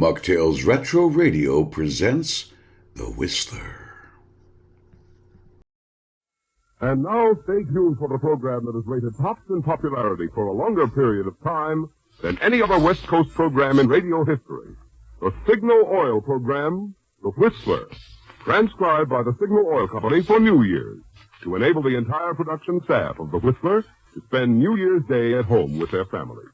Mocktails Retro Radio presents The Whistler. And now stay tuned for the program that has rated tops in popularity for a longer period of time than any other West Coast program in radio history. The Signal Oil program, The Whistler, transcribed by the Signal Oil Company for New Year's, to enable the entire production staff of The Whistler to spend New Year's Day at home with their families.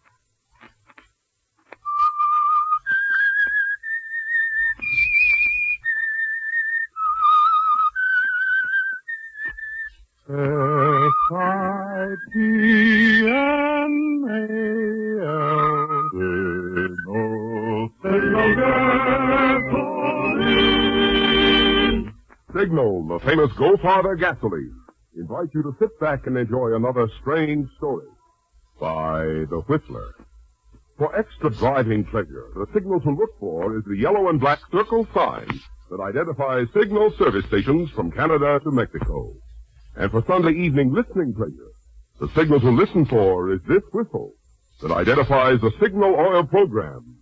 Signal, the famous Go Farther gasoline, invites you to sit back and enjoy another strange story by The Whistler. For extra driving pleasure, the signal to look for is the yellow and black circle sign that identifies Signal service stations from Canada to Mexico. And for Sunday evening listening pleasure, the signal to listen for is this whistle that identifies the Signal Oil program,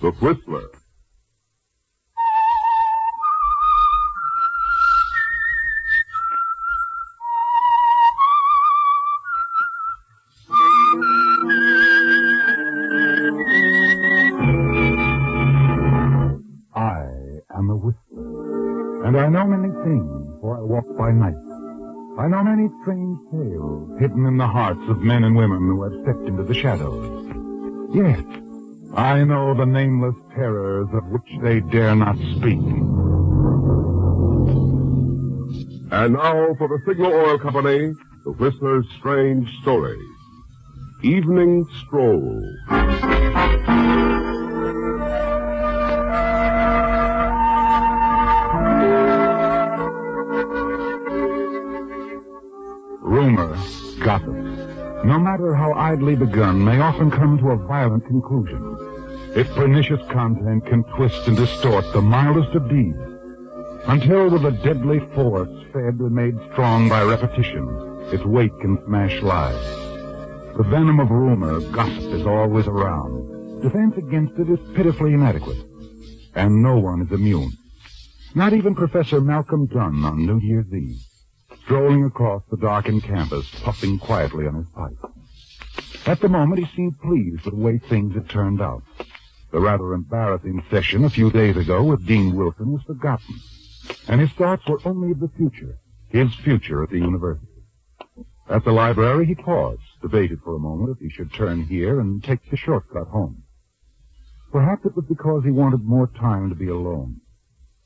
The Whistler. I am a whistler, and I know many things, for I walk by night. I know many strange tales hidden in the hearts of men and women who have stepped into the shadows. Yes, I know the nameless terrors of which they dare not speak. And now for the Signal Oil Company, The Whistler's strange story. Evening Stroll. Rumor, gossip, no matter how idly begun, may often come to a violent conclusion. Its pernicious content can twist and distort the mildest of deeds, until with a deadly force fed and made strong by repetition, its weight can smash lives. The venom of rumor, gossip, is always around. Defense against it is pitifully inadequate, and no one is immune. Not even Professor Malcolm Dunn on New Year's Eve, strolling across the darkened campus, puffing quietly on his pipe. At the moment, he seemed pleased with the way things had turned out. The rather embarrassing session a few days ago with Dean Wilson was forgotten, and his thoughts were only of the future, his future at the university. At the library, he paused, debated for a moment if he should turn here and take the shortcut home. Perhaps it was because he wanted more time to be alone,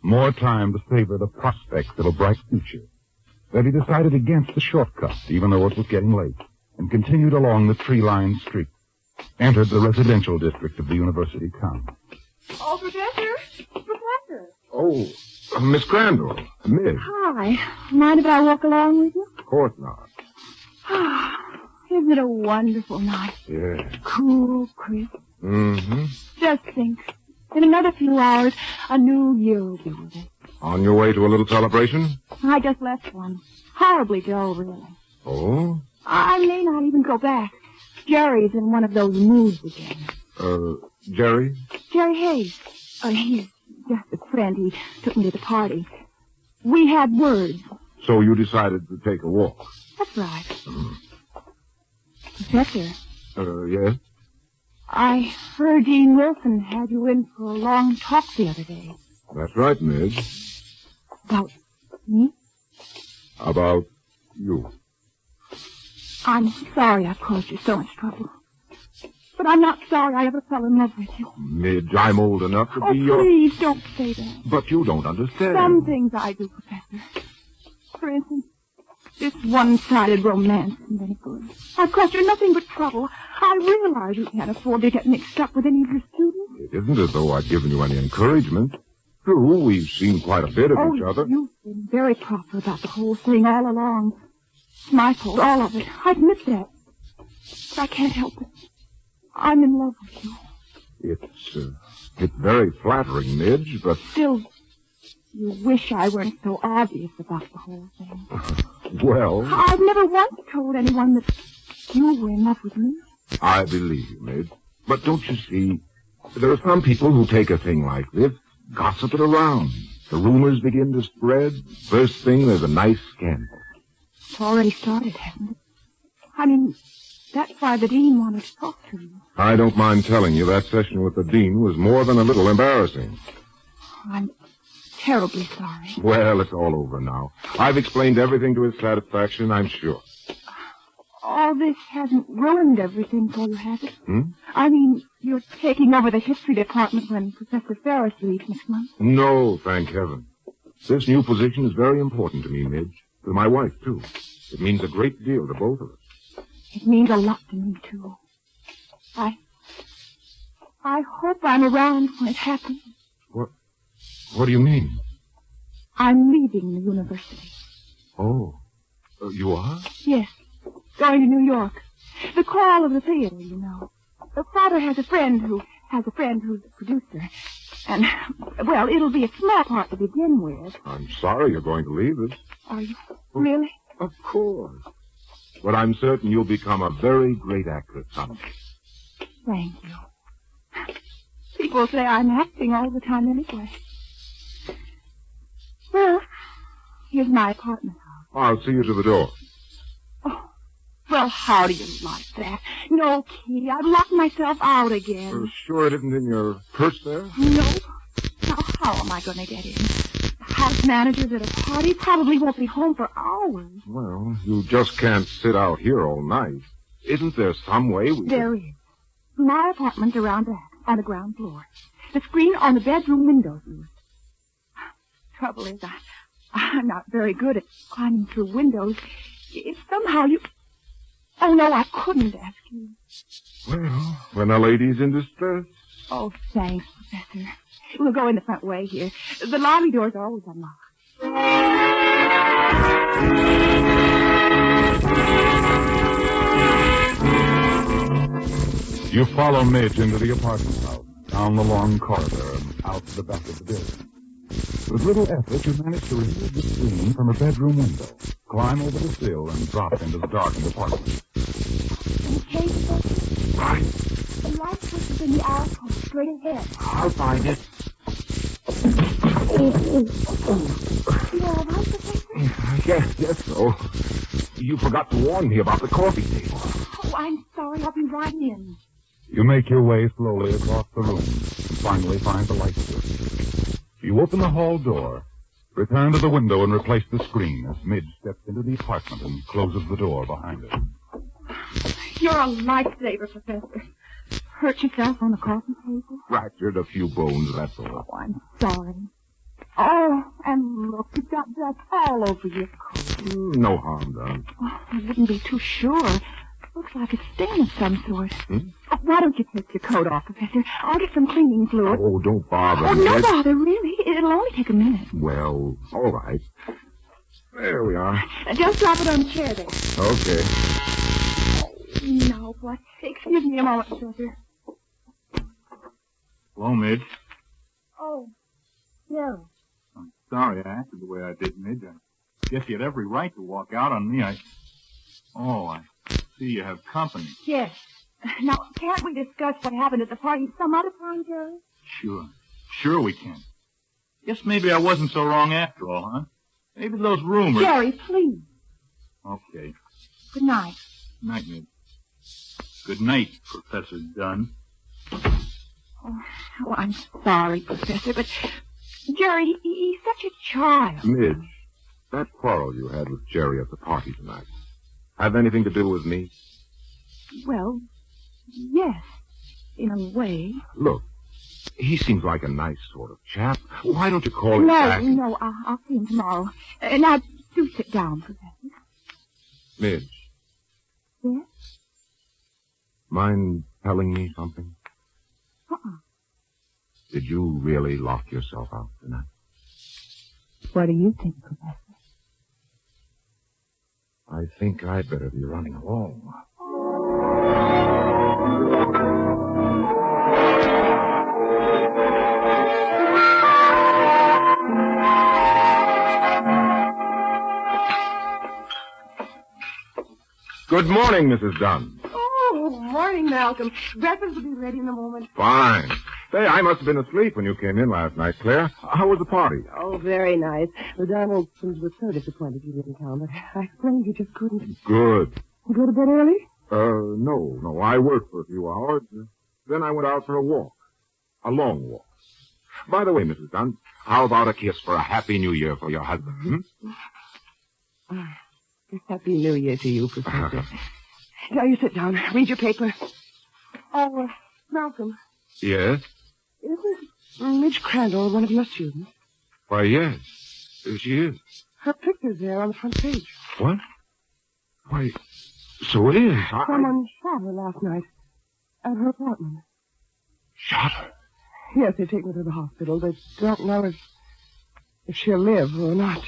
more time to savor the prospects of a bright future, that he decided against the shortcut, even though it was getting late, and continued along the tree-lined street, entered the residential district of the university town. Oh, Professor! Professor! Oh, Miss Crandall. Miss. Hi. Mind if I walk along with you? Of course not. Isn't it a wonderful night? Yeah. Cool, crisp. Mm-hmm. Just think. In another few hours, a new year will be with us. On your way to a little celebration? I just left one. Horribly dull, really. Oh? I may not even go back. Jerry's in one of those moods again. Jerry? Jerry Hayes. He's just a friend. He took me to the party. We had words. So you decided to take a walk? That's right. Professor. Yes? I heard Dean Wilson had you in for a long talk the other day. That's right, Miss. About me? About you. I'm sorry I've caused you so much trouble. But I'm not sorry I ever fell in love with you. Midge, I'm old enough to be your... Please don't say that. But you don't understand. Some things I do, Professor. For instance, this one-sided romance isn't any good. I've caused you nothing but trouble. I realize you can't afford to get mixed up with any of your students. It isn't as though I've given you any encouragement. True, we've seen quite a bit of each other. You've been very proper about the whole thing all along. It's my fault, all of it. I admit that. But I can't help it. I'm in love with you. It's very flattering, Midge, but... Still, you wish I weren't so obvious about the whole thing. Well... I've never once told anyone that you were in love with me. I believe you, Midge. But don't you see, There are some people who take a thing like this, gossip it around. The rumors begin to spread. First thing, there's a nice scandal. It's already started, hasn't it? I mean, that's why the dean wanted to talk to you. I don't mind telling you that session with the dean was more than a little embarrassing. I'm terribly sorry. Well, it's all over now. I've explained everything to his satisfaction, I'm sure. All this hasn't ruined everything for you, has it? Hmm? I mean, you're taking over the history department when Professor Ferris leaves next month. No, thank heaven. This new position is very important to me, Midge. To my wife, too. It means a great deal to both of us. It means a lot to me, too. I hope I'm around when it happens. What do you mean? I'm leaving the university. Oh, you are? Yes, going to New York. The call of the theater, you know. The father has a friend who's a producer. And, well, it'll be a small part to begin with. I'm sorry you're going to leave us. Are you? Really? Of course. But I'm certain you'll become a very great actress someday. Thank you. People say I'm acting all the time anyway. Well, here's my apartment house. I'll see you to the door. Oh, well, how do you like that? No, Kitty, I've locked myself out again. Sure it isn't in your purse there? No. Now, how am I going to get in? The house manager's at a party, probably won't be home for hours. Well, you just can't sit out here all night. Isn't there some way we There is. My apartment's around back, on the ground floor. The screen on the bedroom window's used. Trouble is, I'm not very good at climbing through windows. If somehow you... Oh, no, I couldn't ask you. Well, when a lady's in distress. Oh, thanks, Professor. We'll go in the front way here. The lobby doors are always unlocked. You follow Midge into the apartment house, down the long corridor, and out to the back of the building. With little effort, you manage to remove the screen from a bedroom window, climb over the sill, and drop into the darkened apartment. Okay, Professor? Right. The light switch is in the alcove, straight ahead. I'll find it. You all right, Professor? Yes, so. You forgot to warn me about the coffee table. Oh, I'm sorry. I'll be right in. You make your way slowly across the room, and finally find the light switch. You open the hall door, return to the window, and replace the screen as Midge steps into the apartment and closes the door behind her. You're a lifesaver, Professor. Hurt yourself on the coffee table? Fractured a few bones, that's all. Oh, I'm sorry. Oh, and look, you've got dust all over your coat. No harm done. Oh, I wouldn't be too sure. Looks like a stain of some sort. Hmm? Oh, why don't you take your coat off, Professor? I'll get some cleaning fluid. Oh, don't bother. Oh, no Midge. bother, really. It'll only take a minute. Well, all right. There we are. Just drop it on the chair there. Okay. Now what? Excuse me a moment, Professor. Hello, Midge. Oh, no. I'm sorry I acted the way I did, Midge. I guess you had every right to walk out on me. I see you have company. Yes. Now, can't we discuss what happened at the party some other time, Jerry? Sure we can. Guess maybe I wasn't so wrong after all, huh? Maybe those rumors... Jerry, please. Okay. Good night. Good night, Midge. Good night, Professor Dunn. Oh, I'm sorry, Professor, but Jerry, he's such a child. Midge, that quarrel you had with Jerry at the party tonight, have anything to do with me? Well, yes, in a way. Look, he seems like a nice sort of chap. Why don't you call him back? No, I'll see him tomorrow. Now, do sit down, Professor. Midge, Yes? mind telling me something? Uh-uh. Did you really lock yourself out tonight? What do you think, Professor? I think I'd better be running along. Good morning, Mrs. Dunn. Oh, morning, Malcolm. Breakfast will be ready in a moment. Fine. Say, I must have been asleep when you came in last night, Claire. How was the party? Oh, very nice. The Donaldsons were so disappointed you didn't come, but I explained you just couldn't. Good. You go to bed early? No. I worked for a few hours. Then I went out for a walk. A long walk. By the way, Mrs. Dunn, how about a kiss for a Happy New Year for your husband? Happy New Year to you, Professor. Now you sit down. Read your paper. Oh, Malcolm. Yes? Isn't Midge Crandall one of your students? Why, yes. She is. Her picture's there on the front page. What? Why, so it is. Someone shot her last night at her apartment. Shot her? Yes, they take her to the hospital. They don't know if she'll live or not.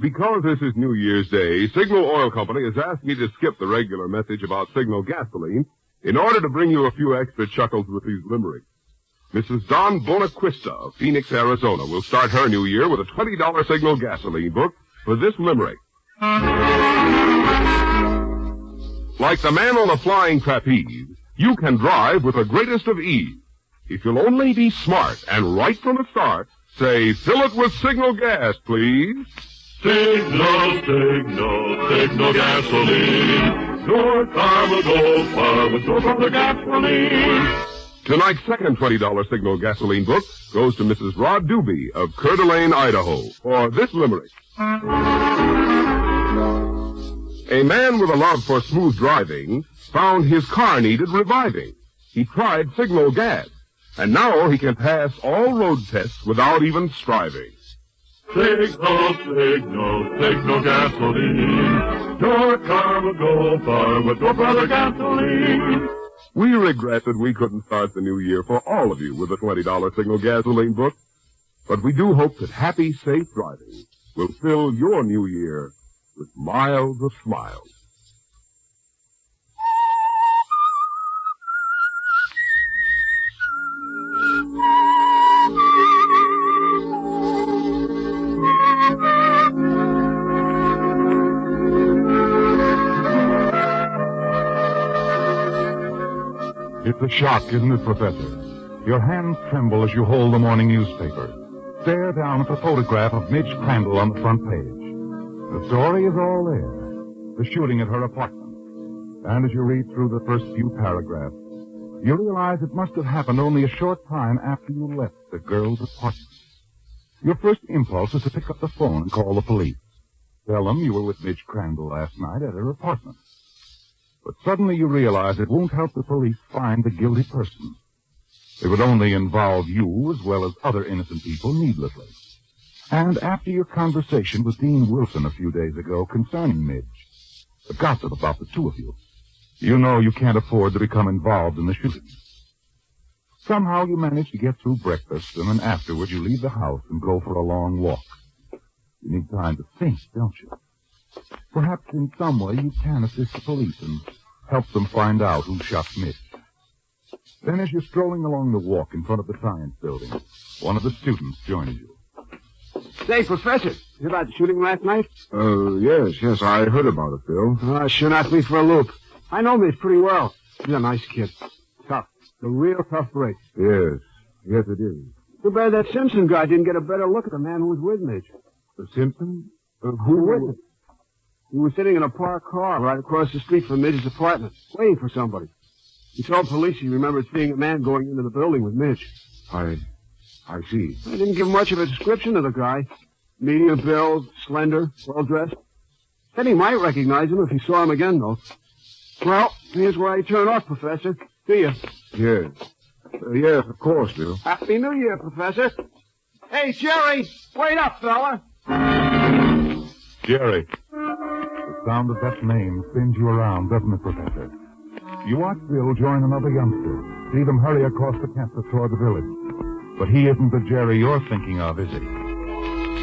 Because this is New Year's Day, Signal Oil Company has asked me to skip the regular message about Signal gasoline in order to bring you a few extra chuckles with these limericks. Mrs. Don Bonaquista of Phoenix, Arizona will start her new year with a $20 Signal gasoline book for this limerick. Like the man on a flying trapeze, you can drive with the greatest of ease. If you'll only be smart and right from the start, say, fill it with Signal gas, please. Signal gasoline. Your car will go far with no further gasoline. Tonight's second $20 Signal gasoline book goes to Mrs. Rod Doobie of Coeur d'Alene, Idaho, for this limerick. A man with a love for smooth driving found his car needed reviving. He tried Signal gas, and now he can pass all road tests without even striving. Signal gasoline. Your car will go far with no further gasoline. We regret that we couldn't start the new year for all of you with a $20 Signal gasoline book, but we do hope that happy, safe driving will fill your new year with miles of smiles. It's a shock, isn't it, Professor? Your hands tremble as you hold the morning newspaper. Stare down at the photograph of Midge Crandall on the front page. The story is all there. The shooting at her apartment. And as you read through the first few paragraphs, you realize it must have happened only a short time after you left the girl's apartment. Your first impulse is to pick up the phone and call the police. Tell them you were with Midge Crandall last night at her apartment. But suddenly you realize it won't help the police find the guilty person. It would only involve you as well as other innocent people needlessly. And after your conversation with Dean Wilson a few days ago concerning Midge, the gossip about the two of you, you know you can't afford to become involved in the shooting. Somehow you manage to get through breakfast, and then afterward you leave the house and go for a long walk. You need time to think, don't you? Perhaps in some way you can assist the police and help them find out who shot Midge. Then as you're strolling along the walk in front of the science building, one of the students joins you. Say, Professor, you heard about the shooting last night? Yes, I heard about it, Bill. Sure knocked me for a loop. I know Midge pretty well. He's a nice kid. Tough. A real tough break. Yes, it is. Too bad that Simpson guy didn't get a better look at the man who was with Midge. The Simpson? Who was it? He was sitting in a parked car right across the street from Midge's apartment, waiting for somebody. He told police he remembered seeing a man going into the building with Midge. I see. I didn't give much of a description of the guy. Medium build, slender, well-dressed. Said he might recognize him if he saw him again, though. Well, here's where I turn off, Professor. See ya. Yes. Yes, of course, Bill. Happy New Year, Professor. Hey, Jerry! Wait up, fella! Jerry. The sound of that name spins you around, doesn't it, Professor? You watch Bill join another youngster, see them hurry across the campus toward the village. But he isn't the Jerry you're thinking of, is he?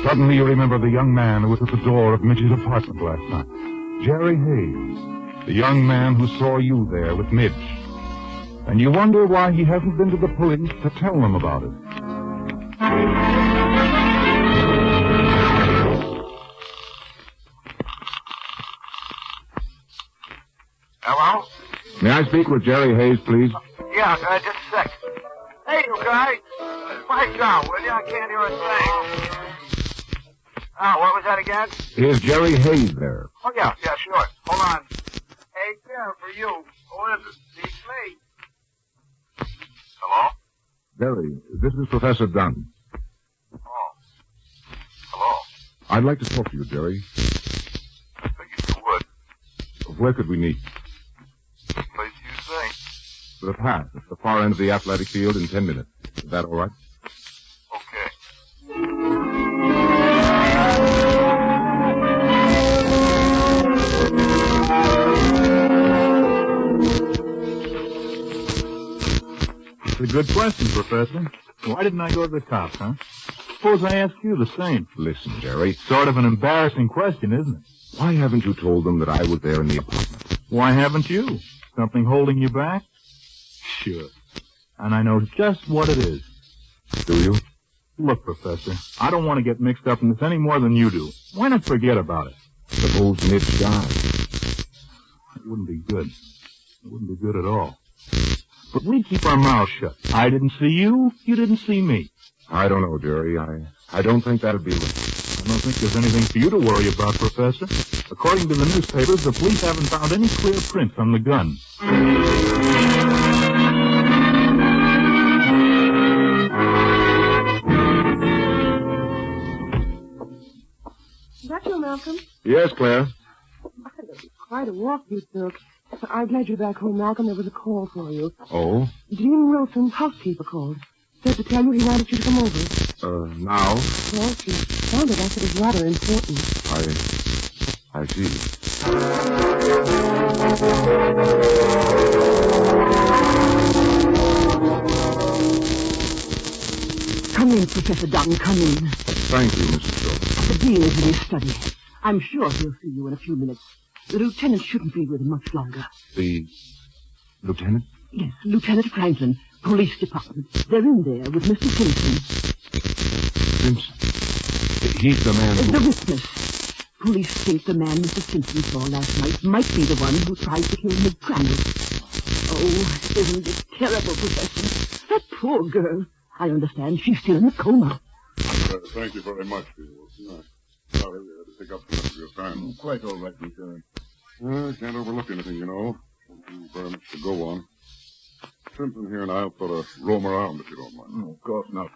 Suddenly you remember the young man who was at the door of Midge's apartment last night. Jerry Hayes, the young man who saw you there with Midge. And you wonder why he hasn't been to the police to tell them about it. Hello? May I speak with Jerry Hayes, please? Yeah, just a sec. Hey, you guy. Mic down, will you? I can't hear a thing. What was that again? Is Jerry Hayes there? Oh, yeah, sure. Hold on. Hey, care for you. Who is it? It's me. Hello? Jerry, this is Professor Dunn. Oh. Hello? I'd like to talk to you, Jerry. I figured you would. Where could we meet? Place you say. The path at the far end of the athletic field in 10 minutes. Is that all right? Okay. It's a good question, Professor. Why didn't I go to the cops, huh? Suppose I ask you the same. Listen, Jerry. Sort of an embarrassing question, isn't it? Why haven't you told them that I was there in the apartment? Why haven't you? Something holding you back? Sure. And I know just what it is. Do you? Look, Professor, I don't want to get mixed up in this any more than you do. Why not forget about it? Suppose Mitch died. It wouldn't be good. It wouldn't be good at all. But we keep our mouths shut. I didn't see you. You didn't see me. I don't know, Jerry. I don't think that'd be right. I don't think there's anything for you to worry about, Professor. According to the newspapers, the police haven't found any clear prints on the gun. Is that you, Malcolm? Yes, Claire. Quite a walk you took. I'm glad you're back home, Malcolm. There was a call for you. Oh? Dean Wilson's housekeeper called. Said to tell you he wanted you to come over. Now? Well, she sounded like it was rather important. I see. Come in, Professor Dunn, come in. Thank you, Mrs. Stroll. The Dean is in his study. I'm sure he'll see you in a few minutes. The lieutenant shouldn't be with him much longer. The lieutenant? Yes, Lieutenant Franklin, Police Department. They're in there with Mr. Simpson. Simpson? He's the man who... The witness. Police think the man Mr. Simpson saw last night might be the one who tried to kill Miss Crandall. Oh, isn't it terrible, Professor? That poor girl. I understand she's still in a coma. Thank you very much, Wilson. Sorry we had to take up so much of your time. Quite all right, Lieutenant. Can't overlook anything, you know. Don't very much to go on. Simpson here and I'll sort of roam around, if you don't mind. Of course not.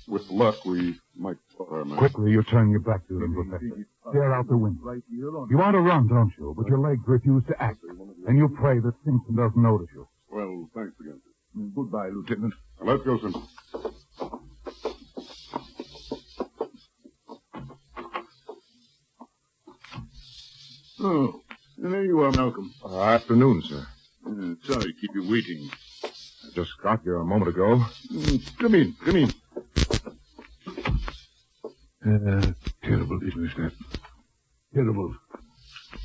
With luck, we might spot our man. Quickly, you turn your back to them, Professor. Stare out the window. You want to run, don't you? But your legs refuse to act. And you pray that Simpson doesn't notice you. Well, thanks again. Goodbye, Lieutenant. Now, let's go, Simpson. Oh, there you are, Malcolm. Afternoon, sir. Sorry to keep you waiting. I just got here a moment ago. Come in. Terrible business, that. Terrible.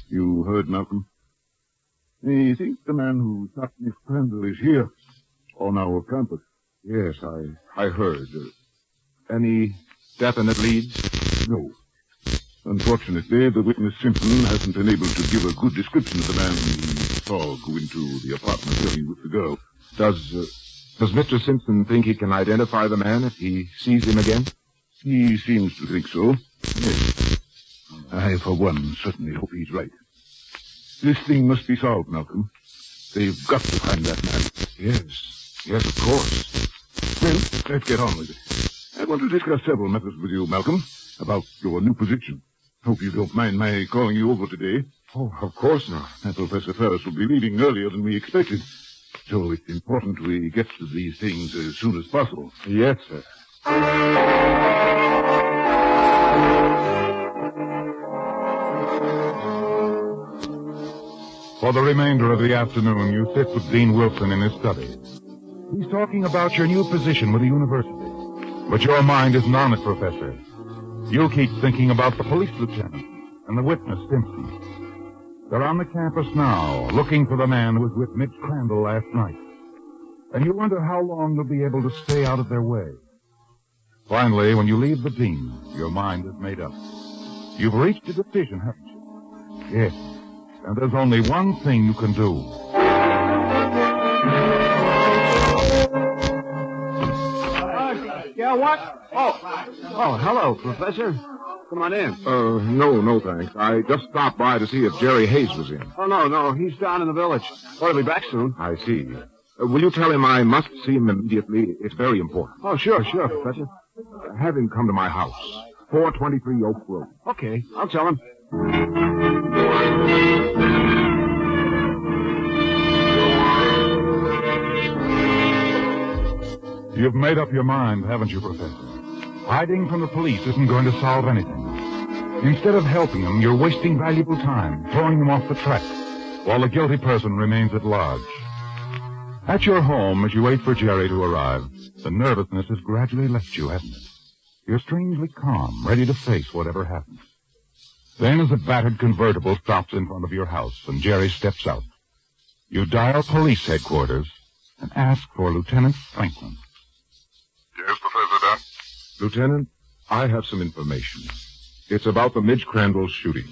You heard, Malcolm? I think the man who shot Miss Crandall is here, on our campus. Yes, I heard. Any definite leads? No. Unfortunately, the witness Simpson hasn't been able to give a good description of the man we saw go into the apartment building with the girl. Does Mr. Simpson think he can identify the man if he sees him again? He seems to think so. Yes. I, for one, certainly hope he's right. This thing must be solved, Malcolm. They've got to find that man. Yes, of course. Well, let's get on with it. I want to discuss several matters with you, Malcolm, about your new position. Hope you don't mind my calling you over today. Oh, of course not. Professor Ferris will be leaving earlier than we expected. So it's important we get to these things as soon as possible. Yes, sir. For the remainder of the afternoon, you sit with Dean Wilson in his study. He's talking about your new position with the university. But your mind isn't on it, Professor. You keep thinking about the police lieutenant and the witness, Simpson. They're on the campus now, looking for the man who was with Mitch Crandall last night. and you wonder how long you'll be able to stay out of their way. Finally, when you leave the Dean, your mind is made up. You've reached a decision, haven't you? Yes. And there's only one thing you can do. Yeah, what? Oh, hello, Professor. Come on in. No, thanks. I just stopped by to see if Jerry Hayes was in. Oh, no, he's down in the village. Ought to be back soon. I see. Will you tell him I must see him immediately? It's very important. Oh, sure, Professor. Have him come to my house, 423 Oak Road. Okay, I'll tell him. You've made up your mind, haven't you, Professor? Hiding from the police isn't going to solve anything. Instead of helping them, you're wasting valuable time, throwing them off the track, while the guilty person remains at large. At your home, as you wait for Jerry to arrive, the nervousness has gradually left you, hasn't it? You're strangely calm, ready to face whatever happens. Then, as a battered convertible stops in front of your house and Jerry steps out, you dial police headquarters and ask for Lieutenant Franklin. Yes, Professor Dunn? Lieutenant, I have some information. It's about the Midge Crandall shooting.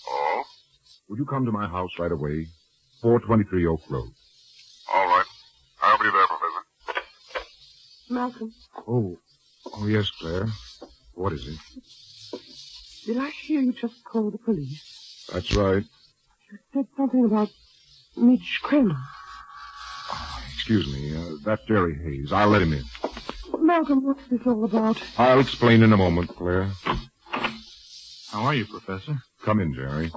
Oh? Would you come to my house right away? 423 Oak Road. All right. I'll be there, Professor. Malcolm, Oh, yes, Claire. What is it? did I hear you just call the police? That's right. You said something about Midge Crandall. Excuse me. That's Jerry Hayes. I'll let him in. Malcolm, what's this all about? I'll explain in a moment, Claire. How are you, Professor? Come in, Jerry.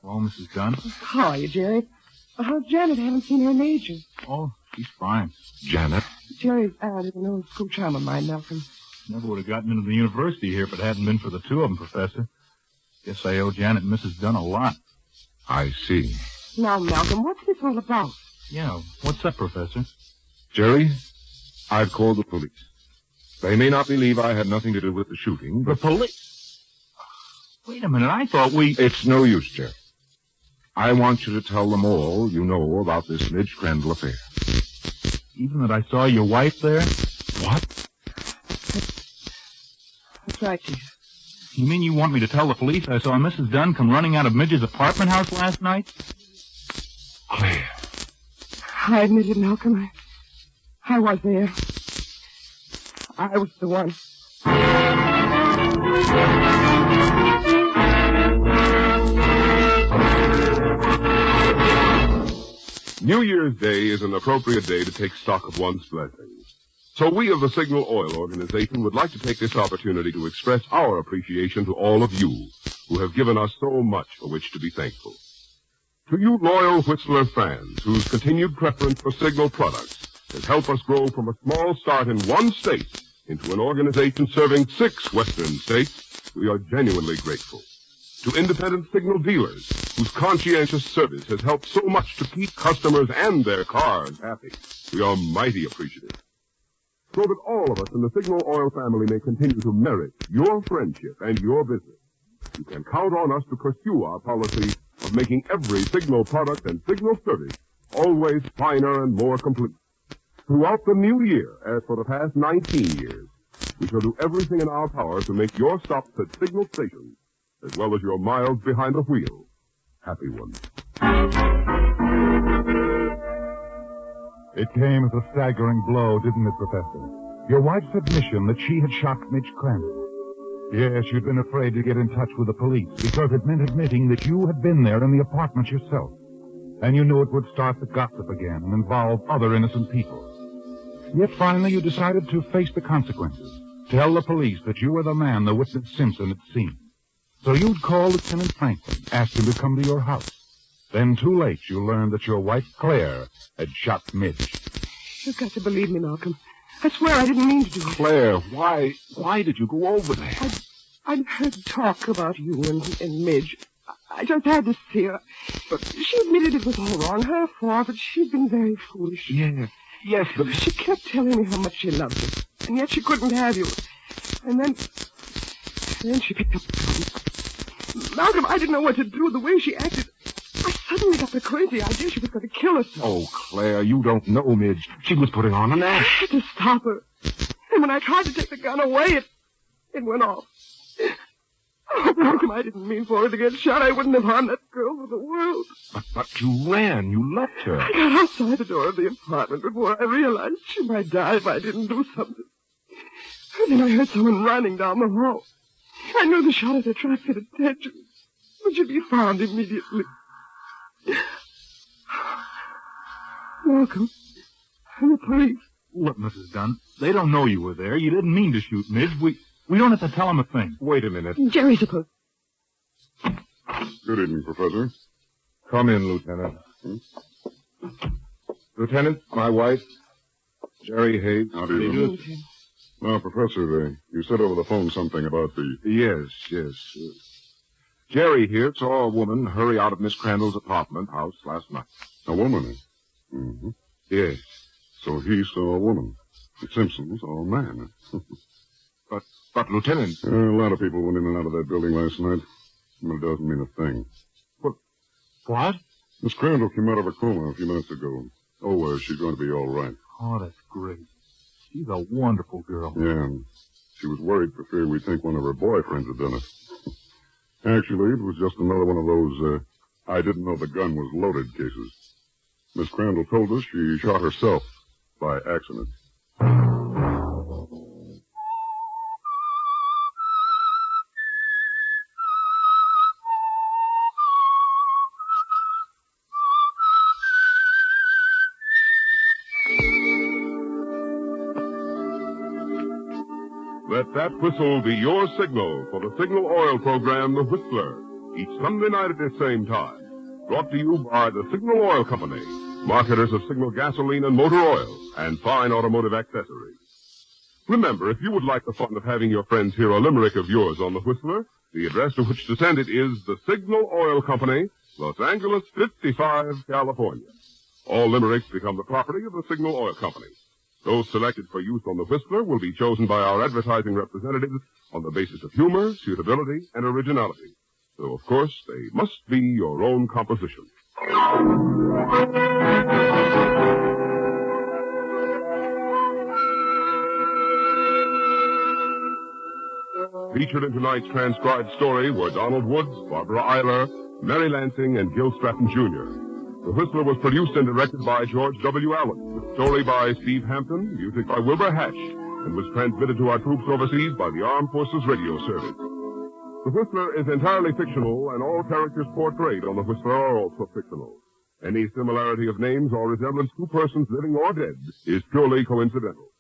Well, Mrs. Dunn? How are you, Jerry? How's Janet? I haven't seen her in ages. Oh, she's fine. Janet? Jerry's aunt is an old school chum of mine, Malcolm. Never would have gotten into the university here if it hadn't been for the two of them, Professor. Guess I owe Janet and Mrs. Dunn a lot. I see. Now, Malcolm, what's this all about? Yeah, what's up, Professor? Jerry, I've called the police. They may not believe I had nothing to do with the shooting, The but police? Wait a minute, I thought we... it's no use, Jerry. I want you to tell them all you know about this Midge Crandall affair. Even that I saw your wife there? What? That's right, dear. You mean you want me to tell the police I saw Mrs. Dunn come running out of Midge's apartment house last night? Claire. I admit it, Malcolm. I was there. I was the one. New Year's Day is an appropriate day to take stock of one's blessings. So we of the Signal Oil Organization would like to take this opportunity to express our appreciation to all of you who have given us so much for which to be thankful. To you loyal Whistler fans whose continued preference for Signal products has helped us grow from a small start in one state into an organization serving 6 western states, we are genuinely grateful. To independent Signal dealers whose conscientious service has helped so much to keep customers and their cars happy, we are mighty appreciative. So that all of us in the Signal Oil family may continue to merit your friendship and your business, you can count on us to pursue our policy of making every Signal product and Signal service always finer and more complete. Throughout the new year, as for the past 19 years, we shall do everything in our power to make your stops at Signal stations, as well as your miles behind the wheel, happy ones. It came as a staggering blow, didn't it, Professor? Your wife's admission that she had shot Midge Crandall. Yes, you'd been afraid to get in touch with the police because it meant admitting that you had been there in the apartment yourself. And you knew it would start the gossip again and involve other innocent people. Yet finally you decided to face the consequences. Tell the police that you were the man the witness Simpson had seen. So you'd call Lieutenant Franklin, ask him to come to your house. Then too late you learned that your wife Claire had shot Midge. You've got to believe me, Malcolm. I swear I didn't mean to do it. Claire, why did you go over there? I'd heard talk about you and Midge. I just had to see her. But she admitted it was all wrong, her fault, but she'd been very foolish. Yes, but... She kept telling me how much she loved you, and yet she couldn't have you. And then she picked up the gun. Malcolm, I didn't know what to do. The way she acted, I suddenly got the crazy idea she was going to kill herself. Oh, Claire, you don't know, Midge. She was putting on an I act. had to stop her. And when I tried to take the gun away, it went off. Oh, Malcolm, I didn't mean for her to get shot. I wouldn't have harmed that girl for the world. But you ran. You left her. I got outside the door of the apartment before I realized she might die if I didn't do something. And then I heard someone running down the hall. I knew the shot had attracted attention. But she'd be found immediately. Malcolm, the police. Look, Mrs. Dunn, they don't know you were there. You didn't mean to shoot Midge. We don't have to tell them a thing. Wait a minute. Jerry's supposed. Good evening, Professor. Come in, Lieutenant. Lieutenant, my wife, Jerry Hayes. How do you do? Now, Professor, you said over the phone something about the... Yes. Jerry here saw a woman hurry out of Miss Crandall's apartment house last night. A woman? Mm-hmm. Yes. So he saw a woman. Simpson saw a man. But, Lieutenant... A lot of people went in and out of that building last night. But it doesn't mean a thing. What? Miss Crandall came out of her coma a few minutes ago. Oh, she's going to be all right. Oh, that's great. She's a wonderful girl. Yeah, she was worried for fear we'd think one of her boyfriends had done it. Actually, it was just another one of those, I didn't know the gun was loaded cases. Miss Crandall told us she shot herself by accident. Let that whistle be your signal for the Signal Oil program, The Whistler, each Sunday night at this same time. Brought to you by the Signal Oil Company, marketers of Signal gasoline and motor oil, and fine automotive accessories. Remember, if you would like the fun of having your friends hear a limerick of yours on The Whistler, the address to which to send it is the Signal Oil Company, Los Angeles 55, California. All limericks become the property of the Signal Oil Company. Those selected for use on The Whistler will be chosen by our advertising representatives on the basis of humor, suitability, and originality. So, of course, they must be your own composition. Featured in tonight's transcribed story were Donald Woods, Barbara Eiler, Mary Lansing, and Gil Stratton, Jr. The Whistler was produced and directed by George W. Allen, with story by Steve Hampton, music by Wilbur Hatch, and was transmitted to our troops overseas by the Armed Forces Radio Service. The Whistler is entirely fictional, and all characters portrayed on The Whistler are also fictional. Any similarity of names or resemblance to persons living or dead is purely coincidental.